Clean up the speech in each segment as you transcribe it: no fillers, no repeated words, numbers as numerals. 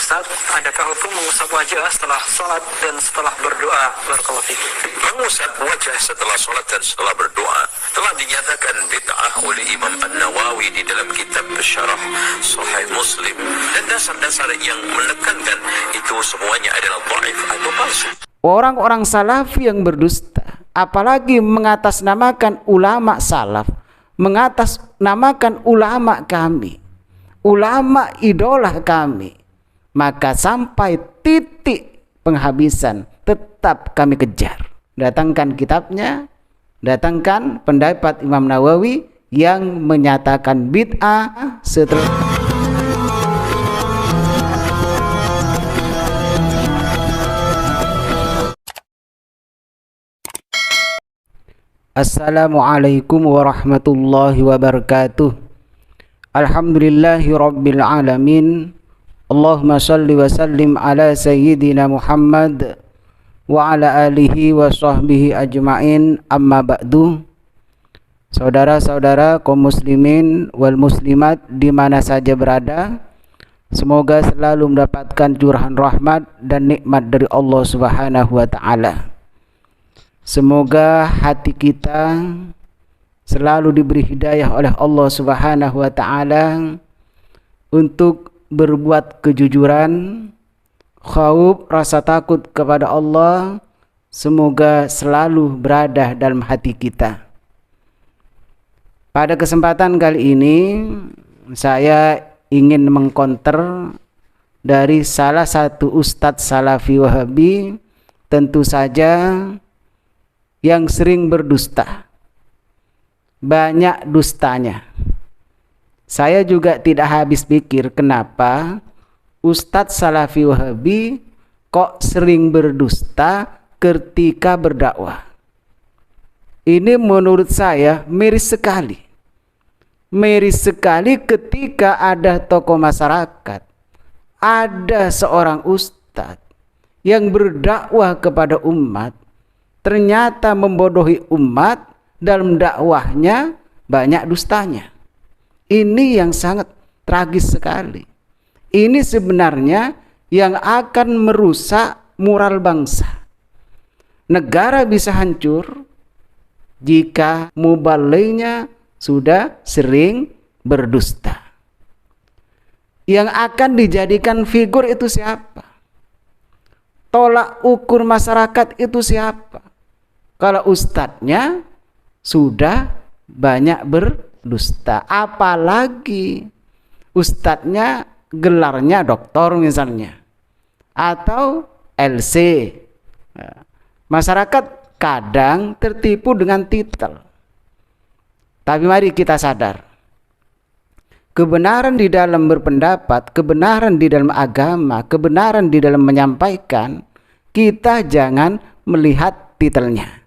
Ustaz, adakah hukum mengusap wajah setelah sholat dan setelah berdoa? Barakallahu fikum. Mengusap wajah setelah sholat dan setelah berdoa telah dinyatakan bid'ah oleh Imam An-Nawawi di dalam kitab Syarah Sahih Muslim, dan dasar-dasar yang menekankan itu semuanya adalah dhaif atau palsu. Orang-orang salafi yang berdusta, apalagi mengatasnamakan ulama salaf, mengatasnamakan ulama kami, ulama idola kami, maka sampai titik penghabisan tetap kami kejar. Datangkan kitabnya, datangkan pendapat Imam Nawawi yang menyatakan bid'ah setelah Assalamualaikum warahmatullahi wabarakatuh. Alhamdulillahi rabbil alamin. Allahumma salli wa sallim ala sayyidina Muhammad wa ala alihi wa sahbihi ajma'in, amma ba'du. Saudara-saudara kaum muslimin wal muslimat di mana saja berada, semoga selalu mendapatkan curahan rahmat dan nikmat dari Allah Subhanahu wa taala. Semoga hati kita selalu diberi hidayah oleh Allah Subhanahu wa taala untuk berbuat kejujuran, khauf, rasa takut kepada Allah, semoga selalu berada dalam hati kita. Pada kesempatan kali ini saya ingin mengkonter dari salah satu ustadz salafi wahabi, tentu saja yang sering berdusta, banyak dustanya. Saya juga tidak habis pikir kenapa ustadz salafi wahabi kok sering berdusta ketika berdakwah. Ini menurut saya miris sekali. Miris sekali ketika ada tokoh masyarakat, ada seorang ustadz yang berdakwah kepada umat, ternyata membodohi umat dalam dakwahnya, banyak dustanya. Ini yang sangat tragis sekali. Ini sebenarnya yang akan merusak moral bangsa. Negara bisa hancur jika mubalignya sudah sering berdusta. Yang akan dijadikan figur itu siapa? Tolak ukur masyarakat itu siapa? Kalau ustadznya sudah banyak berdusta, apalagi ustadznya gelarnya doktor misalnya, atau LC. Masyarakat kadang tertipu dengan titel. Tapi mari kita sadar, kebenaran di dalam berpendapat, kebenaran di dalam agama, kebenaran di dalam menyampaikan, kita jangan melihat titelnya.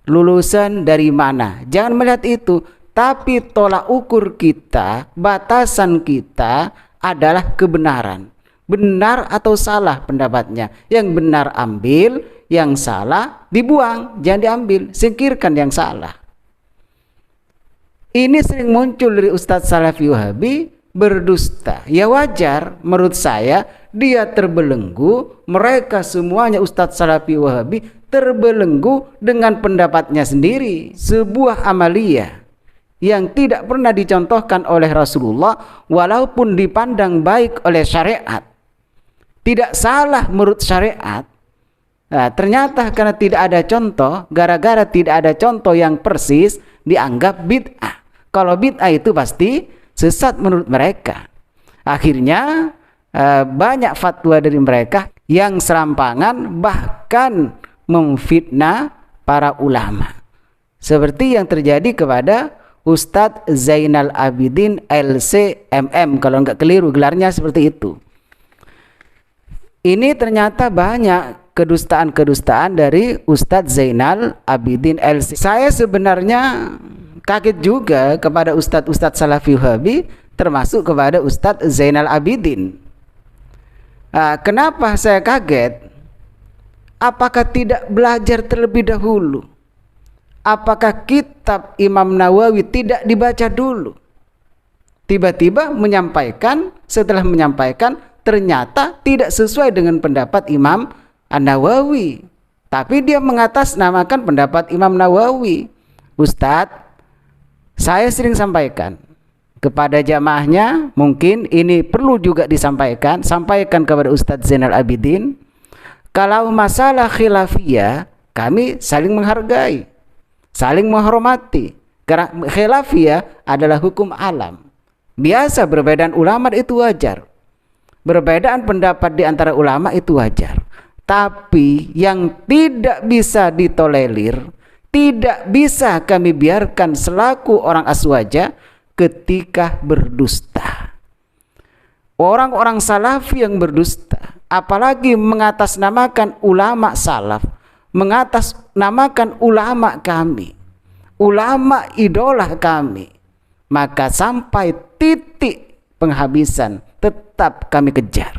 Lulusan dari mana? Jangan melihat itu, tapi tolak ukur kita, batasan kita adalah kebenaran. Benar atau salah pendapatnya. Yang benar ambil, yang salah dibuang, jangan diambil, singkirkan yang salah. Ini sering muncul dari ustadz salafi wahabi berdusta. Ya wajar menurut saya, dia terbelenggu, mereka semuanya ustadz salafi wahabi terbelenggu dengan pendapatnya sendiri. Sebuah amaliyah yang tidak pernah dicontohkan oleh Rasulullah, walaupun dipandang baik oleh syariat, tidak salah menurut syariat. Nah, ternyata karena tidak ada contoh, gara-gara tidak ada contoh yang persis, dianggap bid'ah. Kalau bid'ah itu pasti sesat menurut mereka. Akhirnya banyak fatwa dari mereka yang serampangan, bahkan memfitnah para ulama. Seperti yang terjadi kepada Ustadz Zainal Abidin LCMM, kalau enggak keliru gelarnya seperti itu. Ini ternyata banyak kedustaan-kedustaan dari Ustadz Zainal Abidin LC. Saya sebenarnya kaget juga kepada ustadz-ustadz salafi wahabi, termasuk kepada Ustadz Zainal Abidin. Kenapa saya kaget? Apakah tidak belajar terlebih dahulu? Apakah kitab Imam Nawawi tidak dibaca dulu? Tiba-tiba menyampaikan, setelah menyampaikan ternyata tidak sesuai dengan pendapat Imam An-Nawawi. Tapi dia mengatasnamakan pendapat Imam Nawawi. Ustadz, saya sering sampaikan kepada jamaahnya, mungkin ini perlu juga disampaikan, sampaikan kepada Ustadz Zainal Abidin, kalau masalah khilafiyah kami saling menghargai, saling menghormati. Karena khilafiyah adalah hukum alam. Biasa perbedaan ulama itu wajar. Perbedaan pendapat di antara ulama itu wajar. Tapi yang tidak bisa ditolerir, tidak bisa kami biarkan selaku orang aswaja ketika berdusta. Orang-orang salafi yang berdusta, apalagi mengatasnamakan ulama salaf, mengatasnamakan ulama kami, ulama idola kami, maka sampai titik penghabisan tetap kami kejar.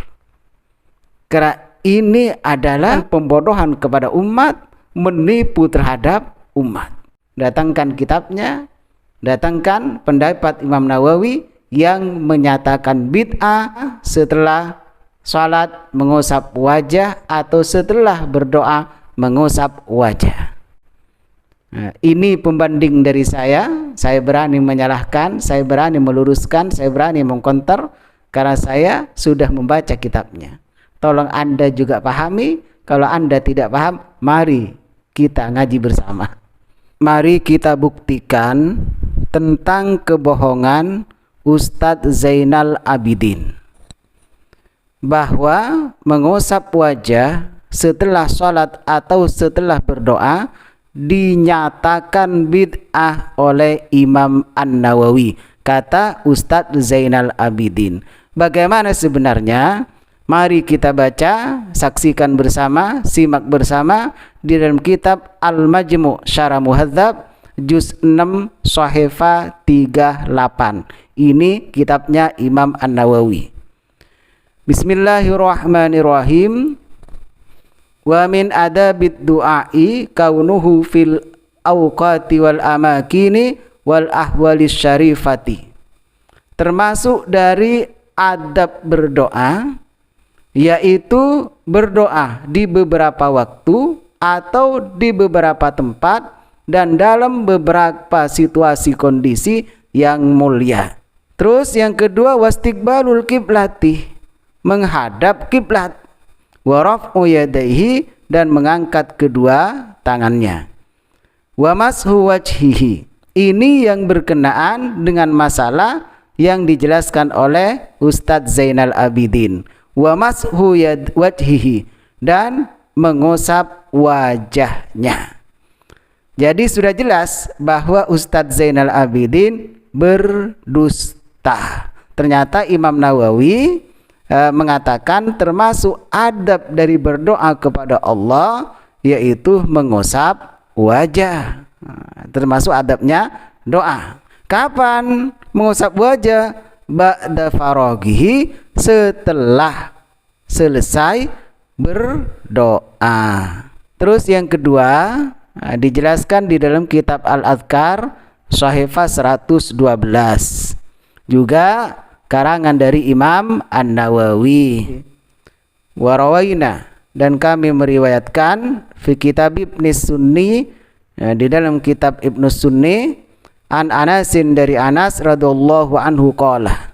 Karena ini adalah pembodohan kepada umat, menipu terhadap umat. Datangkan kitabnya, datangkan pendapat Imam Nawawi yang menyatakan bid'ah setelah salat mengusap wajah atau setelah berdoa mengusap wajah. Nah, ini pembanding dari saya berani menyalahkan, saya berani meluruskan, saya berani mengkonter karena saya sudah membaca kitabnya. Tolong Anda juga pahami, kalau Anda tidak paham, mari kita ngaji bersama. Mari kita buktikan tentang kebohongan Ustadz Zainal Abidin, bahwa mengusap wajah setelah sholat atau setelah berdoa dinyatakan bid'ah oleh Imam An-Nawawi, kata Ustadz Zainal Abidin. Bagaimana sebenarnya? Mari kita baca, saksikan bersama, simak bersama di dalam kitab Al-Majmu' Syarah Muhadzab juz 6 Shahifah 38. Ini kitabnya Imam An-Nawawi. Bismillahirrahmanirrahim. Wa min adabid du'ai kaunuhu fil awqati wal amakini wal ahwalis syarifati. Termasuk dari adab berdoa, yaitu berdoa di beberapa waktu atau di beberapa tempat dan dalam beberapa situasi kondisi yang mulia. Terus yang kedua, wastiqbalul kiblati, menghadap kiblat, wa raf'u yadaihi, dan mengangkat kedua tangannya, wa mashu wajhihi. Ini yang berkenaan dengan masalah yang dijelaskan oleh Ustadz Zainal Abidin. Wa mashu wajhihi, dan mengusap wajahnya. Jadi sudah jelas bahwa Ustadz Zainal Abidin berdusta. Ternyata Imam Nawawi mengatakan termasuk adab dari berdoa kepada Allah yaitu mengusap wajah. Termasuk adabnya doa. Kapan mengusap wajah? Ba'da faraghihi, setelah selesai berdoa. Terus yang kedua dijelaskan di dalam kitab Al-Adhkar Shahifah 112, juga karangan dari Imam An-Nawawi. Warawaina, dan kami meriwayatkan fi kitab Ibnu Sunni, di dalam kitab Ibnu Sunni, an Anasin, dari Anas radhiyallahu anhu qala,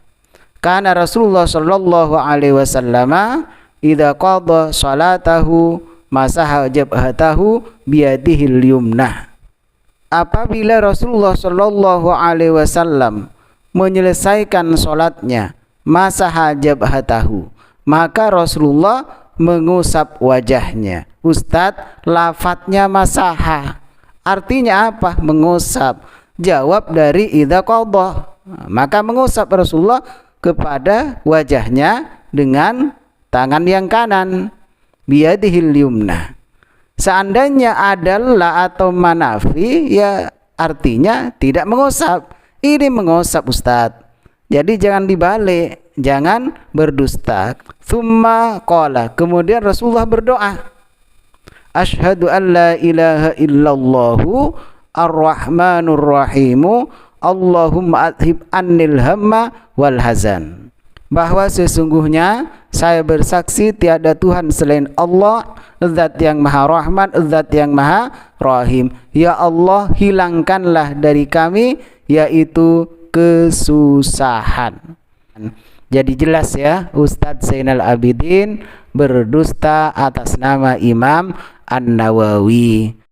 kana Rasulullah sallallahu alaihi wasallam idza qada salatahu masaha jabhatahu biyadihil yumnah. Apabila Rasulullah sallallahu alaihi wasallam menyelesaikan salatnya, masaha jabhatahu, maka Rasulullah mengusap wajahnya. Ustadz, lafadznya masaha, artinya apa? Mengusap. Jawab dari idza qadha, maka mengusap Rasulullah kepada wajahnya dengan tangan yang kanan, biyadihil yumna. Seandainya adalah atau manafi, ya artinya tidak mengusap. Ini mengusap Ustadz. Jadi jangan dibalik, jangan berdusta. Tsumma qala, kemudian Rasulullah berdoa, asyhadu an la ilaha illallahu ar-rahmanur rahimu Allahumma adhib annil hamma wal hazan. bahwa sesungguhnya saya bersaksi tiada Tuhan selain Allah, Zat yang Maha Rahman, Zat yang Maha Rahim. Ya Allah, hilangkanlah dari kami yaitu kesusahan. Jadi jelas ya, Ustadz Zainal Abidin berdusta atas nama Imam An-Nawawi.